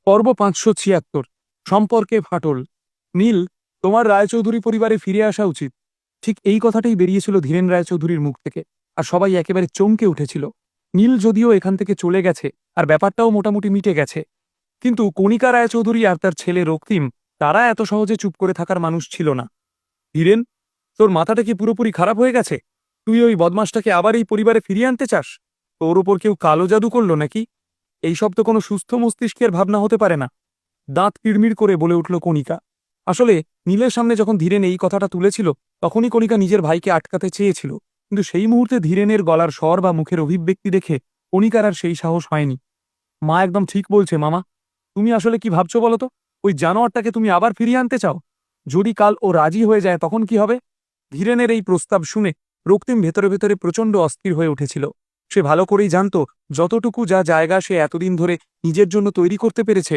পর্ব ৫৭৬ সম্পর্কে ফাটল। নীল, তোমার রায়চৌধুরী পরিবারে ফিরে আসা উচিত। ঠিক এই কথাটাই বেরিয়েছিল ধীরেন রায়চৌধুরীর মুখ থেকে, আর সবাই একেবারে চমকে উঠেছিল। নীল যদিও এখান থেকে চলে গেছে, আর ব্যাপারটাও মোটামুটি মিটে গেছে, কিন্তু কণিকা রায়চৌধুরী আর তার ছেলে রক্তিম, তারা এত সহজে চুপ করে থাকার মানুষ ছিল না। ধীরেন, তোর মাথাটা কি পুরোপুরি খারাপ হয়ে গেছে? তুই ওই বদমাসটাকে আবার এই পরিবারে ফিরিয়ে আনতে চাস? তোর উপর কেউ কালো জাদু করলো নাকি? এইসব তো কোনো সুস্থ মস্তিষ্কের ভাবনা হতে পারে না। দাঁত কিড়মিড় করে বলে উঠল কণিকা। আসলে নীলের সামনে যখন ধীরেন এই কথাটা তুলেছিল, তখনই কণিকা নিজের ভাইকে আটকাতে চেয়েছিল, কিন্তু সেই মুহূর্তে ধীরেনের গলার স্বর বা মুখের অভিব্যক্তি দেখে কণিকার আর সেই সাহস হয়নি। মা একদম ঠিক বলছে মামা। তুমি আসলে কি ভাবছো বলো তো? ওই জানোয়ারটাকে তুমি আবার ফিরিয়ে আনতে চাও? যদি কাল ও রাজি হয়ে যায় তখন কি হবে? ধীরেনের এই প্রস্তাব শুনে রক্তিম ভেতরে ভেতরে প্রচণ্ড অস্থির হয়ে উঠেছিল। সে ভালো করেই জানত, যতটুকু যা জায়গা সে এতদিন ধরে নিজের জন্য তৈরি করতে পেরেছে,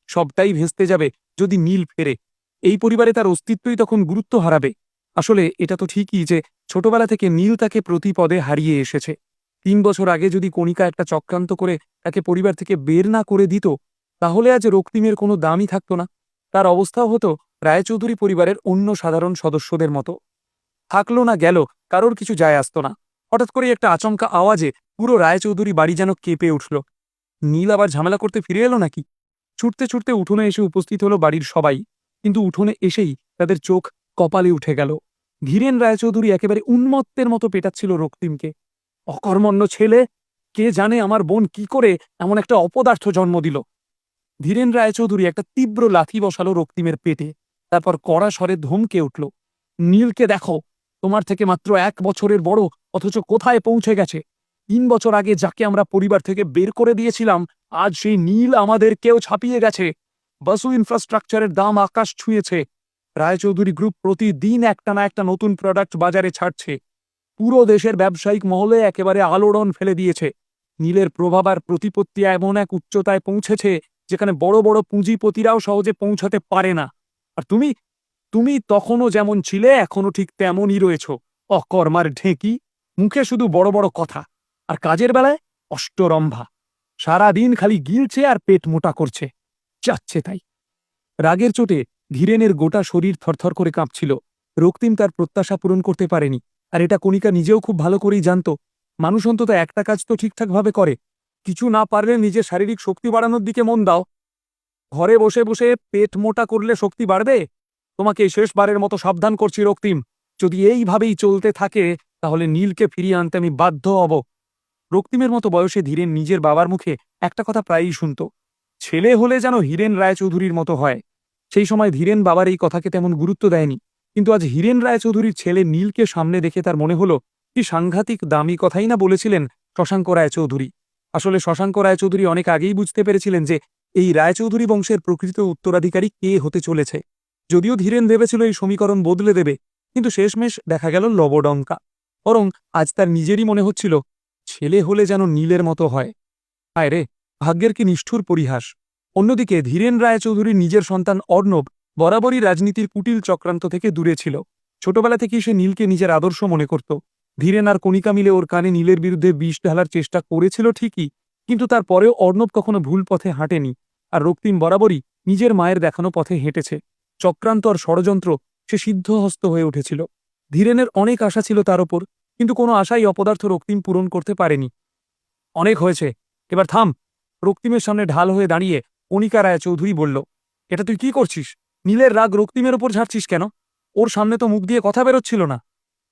সবটাই ভেস্তে যাবে যদি নীল ফেরে। এই পরিবারে তার অস্তিত্বই তখন গুরুত্ব হারাবে। আসলে এটা তো ঠিকই যে ছোটবেলা থেকে নীল তাকে প্রতি পদে হারিয়ে এসেছে। ৩ বছর আগে যদি কণিকা একটা চক্রান্ত করে তাকে পরিবার থেকে বের না করে দিত, তাহলে আজ রক্তিমের কোনো দামই থাকত না। তার অবস্থাও হতো রায়চৌধুরী পরিবারের অন্য সাধারণ সদস্যদের মতো। থাকলো না গেল, কারোর কিছু যায় আসত না। হঠাৎ করেই একটা আচমকা আওয়াজে পুরো রায়চৌধুরী বাড়ি যেন কেঁপে উঠল। নীল আবার ঝামেলা করতে ফিরে এলো নাকি? ছুটতে ছুটতে উঠোনে এসে উপস্থিত হলো বাড়ির সবাই, কিন্তু উঠোনে এসেই তাদের চোখ কপালে উঠে গেল। ধীরেন রায়চৌধুরী একেবারে উন্মত্তের মতো পেটাচ্ছিল রক্তিমকে। অকর্মণ্য ছেলে! কে জানে আমার বোন কি করে এমন একটা অপদার্থ জন্ম দিল। ধীরেন রায়চৌধুরী একটা তীব্র লাথি বসালো রক্তিমের পেটে, তারপর কড়া স্বরে ধমকে উঠল। নীলকে দেখো, তোমার থেকে মাত্র ১ বছরের বড়, অথচ কোথায় পৌঁছে গেছে। ৩ বছর আগে যাকে আমরা পরিবার থেকে বের করে দিয়েছিলাম, আজ সেই নীল আমাদেরকেও ছাপিয়ে গেছে। বাসু ইনফ্রাস্ট্রাকচারের দাম আকাশ ছুঁয়েছে। রায়চৌধুরী গ্রুপ প্রতিদিন একটা না একটা নতুন প্রোডাক্ট বাজারে ছাড়ছে। পুরো দেশের ব্যবসায়িক মহলে একেবারে আলোড়ন ফেলে দিয়েছে। নীলের প্রভাব আর প্রতিপত্তি এমন এক উচ্চতায় পৌঁছেছে যেখানে বড় বড় পুঁজিপতিরাও সহজে পৌঁছাতে পারে না। আর তুমি তুমি তখনও যেমন ছিলে এখনো ঠিক তেমনই রয়েছ। অকর্মার ঢেঁকি! মুখে শুধু বড় বড় কথা, আর কাজের বেলায় অষ্টরম্ভা। সারাদিন খালি গিলছে আর পেট মোটা করছে, যাচ্ছে তাই। রাগের চোটে ধীরেনের গোটা শরীর থরথর করে কাঁপছিল। রক্তিম তার প্রত্যাশা পূরণ করতে পারেনি, আর এটা কণিকা নিজেও খুব ভালো করেই জানত। মানুষ অন্তত একটা কাজ তো ঠিকঠাকভাবে করে। কিছু না পারলে নিজের শারীরিক শক্তি বাড়ানোর দিকে মন দাও। ঘরে বসে বসে পেট মোটা করলে শক্তি বাড়বে? তোমাকে শেষবারের মতো সাবধান করছি রক্তিম, যদি এইভাবেই চলতে থাকে তাহলে নীলকে ফিরিয়ে আনতে আমি বাধ্য হব। রক্তিমের মতো বয়সে ধীরেন নিজের বাবার মুখে একটা কথা প্রায়ই শুনত, ছেলে হলে যেন হীরেন রায়চৌধুরীর মতো হয়। সেই সময় ধীরেন বাবার এই কথাকে তেমন গুরুত্ব দেয়নি, কিন্তু আজ হীরেন রায়চৌধুরীর ছেলে নীলকে সামনে দেখে তার মনে হলো কি সাংঘাতিক দামি কথাই না বলেছিলেন শশাঙ্ক রায়চৌধুরী। আসলে শশাঙ্ক রায়চৌধুরী অনেক আগেই বুঝতে পেরেছিলেন যে এই রায়চৌধুরী বংশের প্রকৃত উত্তরাধিকারী কে হতে চলেছে। যদিও ধীরেন ভেবেছিল এই সমীকরণ বদলে দেবে, কিন্তু শেষমেশ দেখা গেল লবডঙ্কা। বরং আজ তার নিজেরই মনে হচ্ছিল ছেলে হলে যেন নীলের মতো হয়। হায় রে, ভাগ্যের কি নিষ্ঠুর পরিহাস! অন্যদিকে ধীরেন রায়চৌধুরীর নিজের সন্তান অর্ণব বরাবরই রাজনীতির কুটিল চক্রান্ত থেকে দূরে ছিল। ছোটবেলা থেকেই সে নীলকে নিজের আদর্শ মনে করত। ধীরেন আর কণিকা মিলে ওর কানে নীলের বিরুদ্ধে বিষ ঢালার চেষ্টা করেছিল ঠিকই, কিন্তু তারপরেও অর্ণব কখনো ভুল পথে হাঁটেনি। আর রক্তিম বরাবরই নিজের মায়ের দেখানো পথে হেঁটেছে। চক্রান্ত আর ষড়যন্ত্র সে সিদ্ধহস্ত হয়ে উঠেছিল। ধীরেনের অনেক আশা ছিল তার ওপর, কিন্তু কোনো আশাই অপদার্থ রক্তিম পূরণ করতে পারেনি। অনেক হয়েছে, এবার থাম। রক্তিমের সামনে ঢাল হয়ে দাঁড়িয়ে কণিকা রায়চৌধুরী বলল, এটা তুই কি করছিস? নীলের রাগ রক্তিমের ওপর ঝাড়ছিস কেন? ওর সামনে তো মুখ দিয়ে কথা বেরোচ্ছিল না।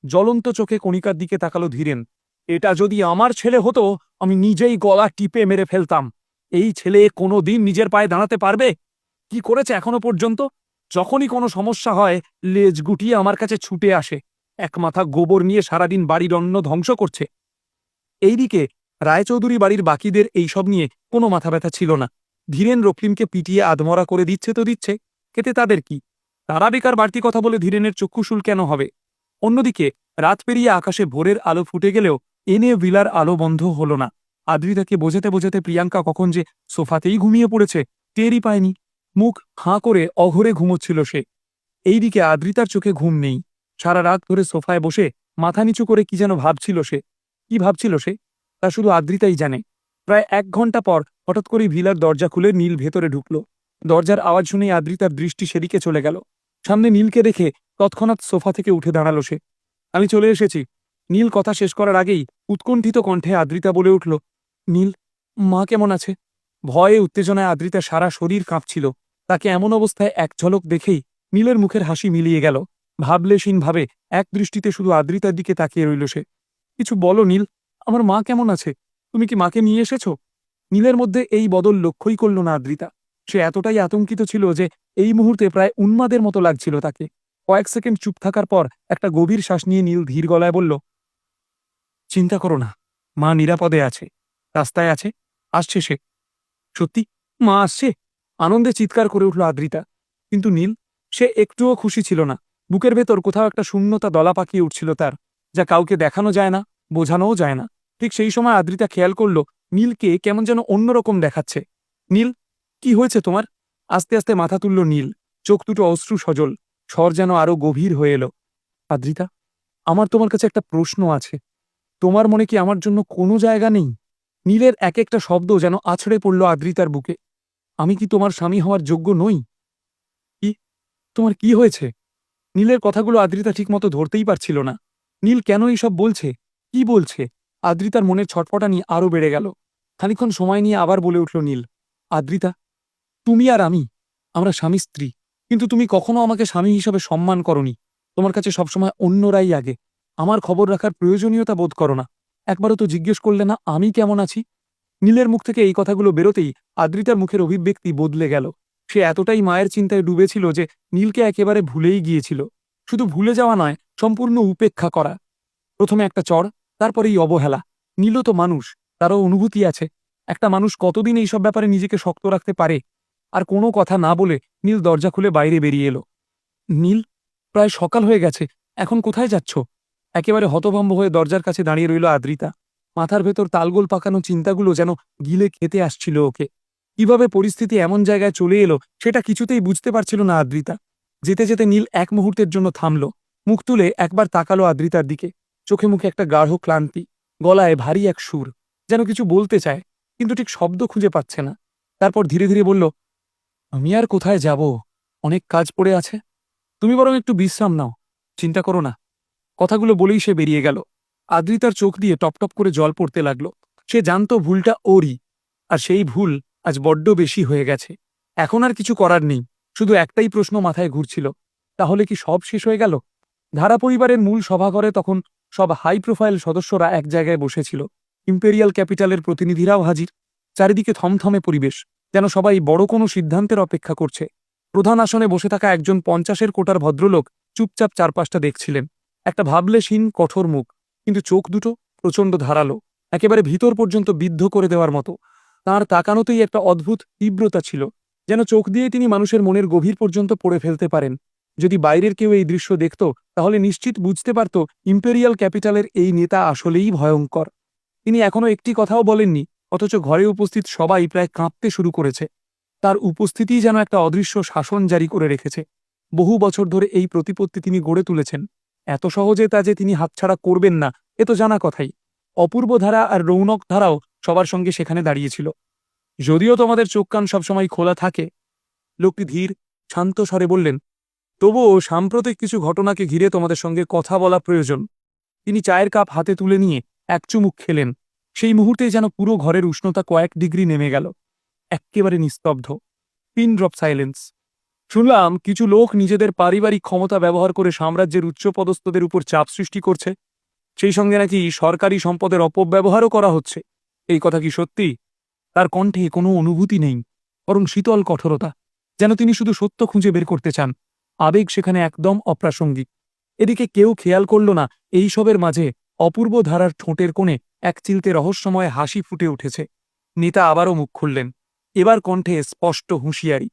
জ্বলন্ত চোখে কণিকার দিকে তাকালো ধীরেন। এটা যদি আমার ছেলে হতো, আমি নিজেই গলা টিপে মেরে ফেলতাম। এই ছেলে কোনো দিন নিজের পায়ে দাঁড়াতে পারবে? কি করেছে এখনো পর্যন্ত? যখনই কোনো সমস্যা হয় লেজ গুটিয়ে আমার কাছে ছুটে আসে। এক মাথা গোবর নিয়ে সারাদিন বাড়ির অন্ন ধ্বংস করছে। এইদিকে রায়চৌধুরী বাড়ির বাকিদের এইসব নিয়ে কোনো মাথা ব্যথা ছিল না। ধীরেন রক্তিমকে পিটিয়ে আধমরা করে দিচ্ছে তো দিচ্ছে, এতে তাদের কি? তারা বেকার বাড়তি কথা বলে ধীরেনের চক্ষুশুল কেন হবে? অন্যদিকে রাত পেরিয়ে আকাশে ভোরের আলো ফুটে গেলেও এনে ভিলার আলো বন্ধ হল না। আদ্রিতাকে বোঝাতে বোঝাতে প্রিয়াঙ্কা কখন যে সোফাতেই ঘুমিয়ে পড়েছে টেরই পায়নি। মুখ হাঁ করে অঘরে ঘুমোচ্ছিল সে। এইদিকে আদ্রিতার চোখে ঘুম নেই। সারা রাত ধরে সোফায় বসে মাথা নিচু করে কি যেন ভাবছিল সে। কি ভাবছিল সে তা শুধু আদ্রিতাই জানে। প্রায় 1 ঘন্টা পর হঠাৎ করেই ভিলার দরজা খুলে নীল ভেতরে ঢুকল। দরজার আওয়াজ শুনেই আদ্রিতার দৃষ্টি সেদিকে চলে গেল। সামনে নীলকে দেখে তৎক্ষণাৎ সোফা থেকে উঠে দাঁড়ালো সে। আমি চলে এসেছি। নীল কথা শেষ করার আগেই উৎকণ্ঠিত কণ্ঠে আদ্রিতা বলে উঠল, নীল, মা কেমন আছে? ভয়ে উত্তেজনায় আদ্রিতার সারা শরীর কাঁপছিল। তাকে এমন অবস্থায় এক ঝলক দেখেই নীলের মুখের হাসি মিলিয়ে গেল। ভাবলেশীনভাবে এক দৃষ্টিতে শুধু আদ্রিতার দিকে তাকিয়ে রইল সে। কিছু বলো নীল, আমার মা কেমন আছে? তুমি কি মাকে নিয়ে এসেছো? নীলের মধ্যে এই বদল লক্ষ্যই করল না আদ্রিতা। সে এতটাই আতঙ্কিত ছিল যে এই মুহূর্তে প্রায় উন্মাদের মতো লাগছিল তাকে। কয়েক সেকেন্ড চুপ থাকার পর একটা গভীর শ্বাস নিয়ে নীল ধীর গলায় বলল, চিন্তা করো না, মা নিরাপদে আছে, রাস্তায় আছে, আসছে সে। সত্যি? মা আসছে? আনন্দে চিৎকার করে উঠল আদ্রিতা। কিন্তু নীল, সে একটুও খুশি ছিল না। বুকের ভেতর কোথাও একটা শূন্যতা দলা পাকিয়ে উঠছিল তার, যা কাউকে দেখানো যায় না, বোঝানোও যায় না। ঠিক সেই সময় আদ্রিতা খেয়াল করল নীলকে কেমন যেন অন্যরকম দেখাচ্ছে। নীল, কি হয়েছে তোমার? আস্তে আস্তে মাথা তুলল নীল। চোখ দুটো অশ্রু সজল, স্বর যেন আরো গভীর হয়ে এলো। আদ্রিতা, আমার তোমার কাছে একটা প্রশ্ন আছে। তোমার মনে কি আমার জন্য কোনো জায়গা নেই? নীলের এক একটা শব্দ যেন আছড়ে পড়ল আদ্রিতার বুকে। আমি কি তোমার স্বামী হওয়ার যোগ্য নই? কি? তোমার কি হয়েছে? নীলের কথাগুলো আদ্রিতা ঠিকমতো ধরতেই পারছিল না। নীল কেন এইসব বলছে? কি বলছে? আদ্রিতার মনের ছটফটানি আরও বেড়ে গেল। খানিকক্ষণ সময় নিয়ে আবার বলে উঠল নীল, আদ্রিতা, তুমি আর আমি, আমরা স্বামী স্ত্রী, কিন্তু তুমি কখনো আমাকে স্বামী হিসাবে সম্মান করনি। তোমার কাছে সবসময় অন্যরাই আগে। আমার খবর রাখার প্রয়োজনীয়তা বোধ করো না। একবারও তো জিজ্ঞেস করলে না আমি কেমন আছি? নীলের মুখ থেকে এই কথাগুলো বেরোতেই আদ্রিতার মুখের অভিব্যক্তি বদলে গেল। সে এতটাই মায়ের চিন্তায় ডুবেছিল যে নীলকে একেবারে ভুলেই গিয়েছিল। শুধু ভুলে যাওয়া নয়, সম্পূর্ণ উপেক্ষা করা। প্রথমে একটা চড়, তারপরেই অবহেলা। নীলও তো মানুষ, তারও অনুভূতি আছে। একটা মানুষ কতদিন এইসব ব্যাপারে নিজেকে শক্ত রাখতে পারে? আর কোনো কথা না বলে নীল দরজা খুলে বাইরে বেরিয়ে এলো। নীল, প্রায় সকাল হয়ে গেছে, এখন কোথায় যাচ্ছ? একেবারে হতভম্ব হয়ে দরজার কাছে দাঁড়িয়ে রইল আদ্রিতা। মাথার ভেতর তালগোল পাকানো চিন্তাগুলো যেন গিলে খেতে আসছিল ওকে। কিভাবে পরিস্থিতি এমন জায়গায় চলে এলো সেটা কিছুতেই বুঝতে পারছিল না আদ্রিতা। যেতে যেতে নীল এক মুহূর্তের জন্য থামল। মুখ তুলে একবার তাকালো আদ্রিতার দিকে। চোখে মুখে একটা গাঢ় ক্লান্তি, গলায় ভারী এক সুর, যেন কিছু বলতে চায়, কিন্তু ঠিক শব্দ খুঁজে পাচ্ছে না। তারপর ধীরে ধীরে বলল, আমি আর কোথায় যাব? অনেক কাজ পড়ে আছে। তুমি বরং একটু বিশ্রাম নাও, চিন্তা করো না। কথাগুলো বলেই সে বেরিয়ে গেল। আদ্রিতার চোখ দিয়ে টপটপ করে জল পড়তে লাগলো। সে জানত ভুলটা ওরই, আর সেই ভুল আজ বড্ড বেশি হয়ে গেছে। এখন আর কিছু করার নেই। শুধু একটাই প্রশ্ন মাথায় ঘুরছিল, তাহলে কি সব শেষ হয়ে গেল? ধারা পরিবারের মূল সভাঘরে তখন সব হাই প্রোফাইল সদস্যরা এক জায়গায় বসেছিল। ইম্পেরিয়াল ক্যাপিটালের প্রতিনিধিরাও হাজির। চারিদিকে থমথমে পরিবেশ, যেন সবাই বড় কোনো সিদ্ধান্তের অপেক্ষা করছে। প্রধান আসনে বসে থাকা একজন 50-এর কোটার ভদ্রলোক চুপচাপ চারপাশটা দেখছিলেন। একটা ভাবলেশীন কঠোর মুখ, কিন্তু চোখ দুটো প্রচণ্ড ধারালো, একেবারে ভিতর পর্যন্ত বিদ্ধ করে দেওয়ার মতো। তাঁর তাকানোতেই একটা অদ্ভুত তীব্রতা ছিল, যেন চোখ দিয়ে তিনি মানুষের মনের গভীর পর্যন্ত পড়ে ফেলতে পারেন। যদি বাইরের কেউ এই দৃশ্য দেখত, তাহলে নিশ্চিত বুঝতে পারত ইম্পেরিয়াল ক্যাপিটালের এই নেতা আসলেই ভয়ঙ্কর। তিনি এখনো একটি কথাও বলেননি, অথচ ঘরে উপস্থিত সবাই প্রায় কাঁপতে শুরু করেছে। তার উপস্থিতিই যেন একটা অদৃশ্য শাসন জারি করে রেখেছে। বহু বছর ধরে এই প্রতিপত্তি তিনি গড়ে তুলেছেন। এত সহজে তা যে তিনি হাতছাড়া করবেন না, এ তো জানা কথাই। অপূর্ব ধারা আর রৌনক ধারাও সবার সঙ্গে সেখানে দাঁড়িয়েছিল। যদিও তোমাদের চোখ কান সবসময় খোলা থাকে, লোকটি ধীর শান্ত স্বরে বললেন, তবুও সাম্প্রতিক কিছু ঘটনাকে ঘিরে তোমাদের সঙ্গে কথা বলা প্রয়োজন। তিনি চায়ের কাপ হাতে তুলে নিয়ে এক চুমুক খেলেন। সেই মুহূর্তেই যেন পুরো ঘরের উষ্ণতা কয়েক ডিগ্রি নেমে গেল। এক্কেবারে নিস্তব্ধ, পিন ড্রপ সাইলেন্স। শুনলাম কিছু লোক নিজেদের পারিবারিক ক্ষমতা ব্যবহার করে সাম্রাজ্যের উচ্চপদস্থদের উপর চাপ সৃষ্টি করছে। সেই সঙ্গে নাকি সরকারি সম্পদের অপব্যবহারও করা হচ্ছে। এই কথা কি সত্যি? তার কণ্ঠে কোনো অনুভূতি নেই, বরং শীতল কঠোরতা, যেন তিনি শুধু সত্য খুঁজে বের করতে চান। আবেগ সেখানে একদম অপ্রাসঙ্গিক। এদিকে কেউ খেয়াল করল না এইসবের মাঝে অপূর্ব ধারার ঠোঁটের কোণে এক চিলতে রহস্যময় হাসি ফুটে উঠেছে। নেতা আবারও মুখ খুললেন, এবার কণ্ঠে স্পষ্ট হুঁশিয়ারি।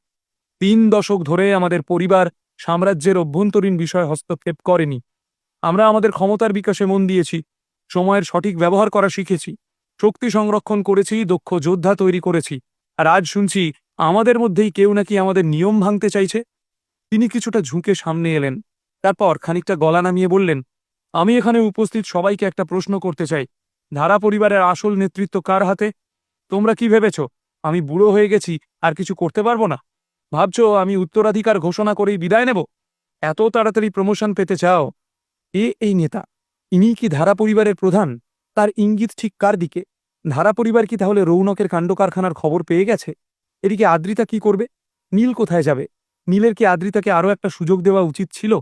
3 দশক ধরে আমাদের পরিবার সাম্রাজ্যের অভ্যন্তরীণ বিষয়ে হস্তক্ষেপ করেনি। আমরা আমাদের ক্ষমতার বিকাশে মন দিয়েছি, সময়ের সঠিক ব্যবহার করা শিখেছি, শক্তি সংরক্ষণ করেছি, দক্ষ যোদ্ধা তৈরি করেছি। আর আজ শুনছি আমাদের মধ্যেই কেউ নাকি আমাদের নিয়ম ভাঙতে চাইছে। তিনি কিছুটা ঝুঁকে সামনে এলেন, তারপর খানিকটা গলা নামিয়ে বললেন, আমি এখানে উপস্থিত সবাইকে একটা প্রশ্ন করতে চাই। ধারা পরিবারের আসল নেতৃত্ব কার হাতে? তোমরা কি ভেবেছ আমি বুড়ো হয়ে গেছি আর কিছু করতে পারবো না? ভাবছো আমি উত্তরাধিকার ঘোষণা করেই বিদায় নেব? এত তাড়াতাড়ি প্রমোশন পেতে চাও? এই নেতা, ইনিই কি ধারা পরিবারের প্রধান? তার ইঙ্গিত ঠিক কার দিকে? ধারা পরিবার কি তাহলে রৌনকের কাণ্ড কারখানার খবর পেয়ে গেছে? এদিকে আদ্রিতা কি করবে? নীল কোথায় যাবে? নীলের কি আদ্রিতাকে আরও একটা সুযোগ দেওয়া উচিত ছিল?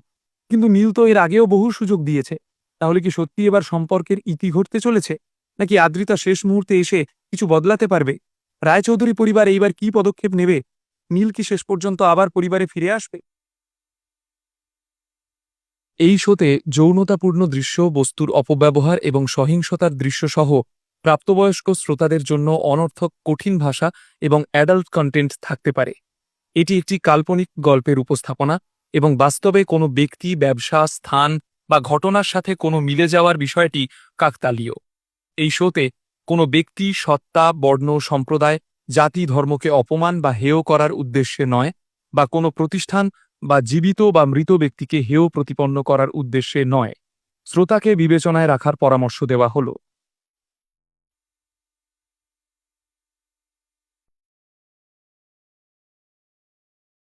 কিন্তু নীল তো এর আগেও বহু সুযোগ দিয়েছে। তাহলে কি সত্যি এবার সম্পর্কের ইতি ঘটতে চলেছে? নাকি আদ্রিতা শেষ মুহূর্তে এসে কিছু বদলাতে পারবে? রায়চৌধুরী পরিবার এইবার কি পদক্ষেপ নেবে? নীল কি শেষ পর্যন্ত আবার পরিবারে ফিরে আসবে? এই শোতে যৌনতাপূর্ণ দৃশ্য, বস্তুর অপব্যবহার এবং সহিংসতার দৃশ্যসহ প্রাপ্তবয়স্ক শ্রোতাদের জন্য অনর্থক কঠিন ভাষা এবং অ্যাডাল্ট কন্টেন্ট থাকতে পারে। এটি একটি কাল্পনিক গল্পের উপস্থাপনা এবং বাস্তবে কোনো ব্যক্তি, ব্যবসা, স্থান বা ঘটনার সাথে কোনো মিলে যাওয়ার বিষয়টি কাকতালীয়। এই শোতে কোনো ব্যক্তি, সত্তা, বর্ণ, সম্প্রদায়, জাতি, ধর্মকে অপমান বা হেয় করার উদ্দেশ্যে নয়, বা কোনো প্রতিষ্ঠান বা জীবিত বা মৃত ব্যক্তিকে হেয় প্রতিপন্ন করার উদ্দেশ্যে নয়। শ্রোতাকে বিবেচনায় রাখার পরামর্শ দেওয়া হলো।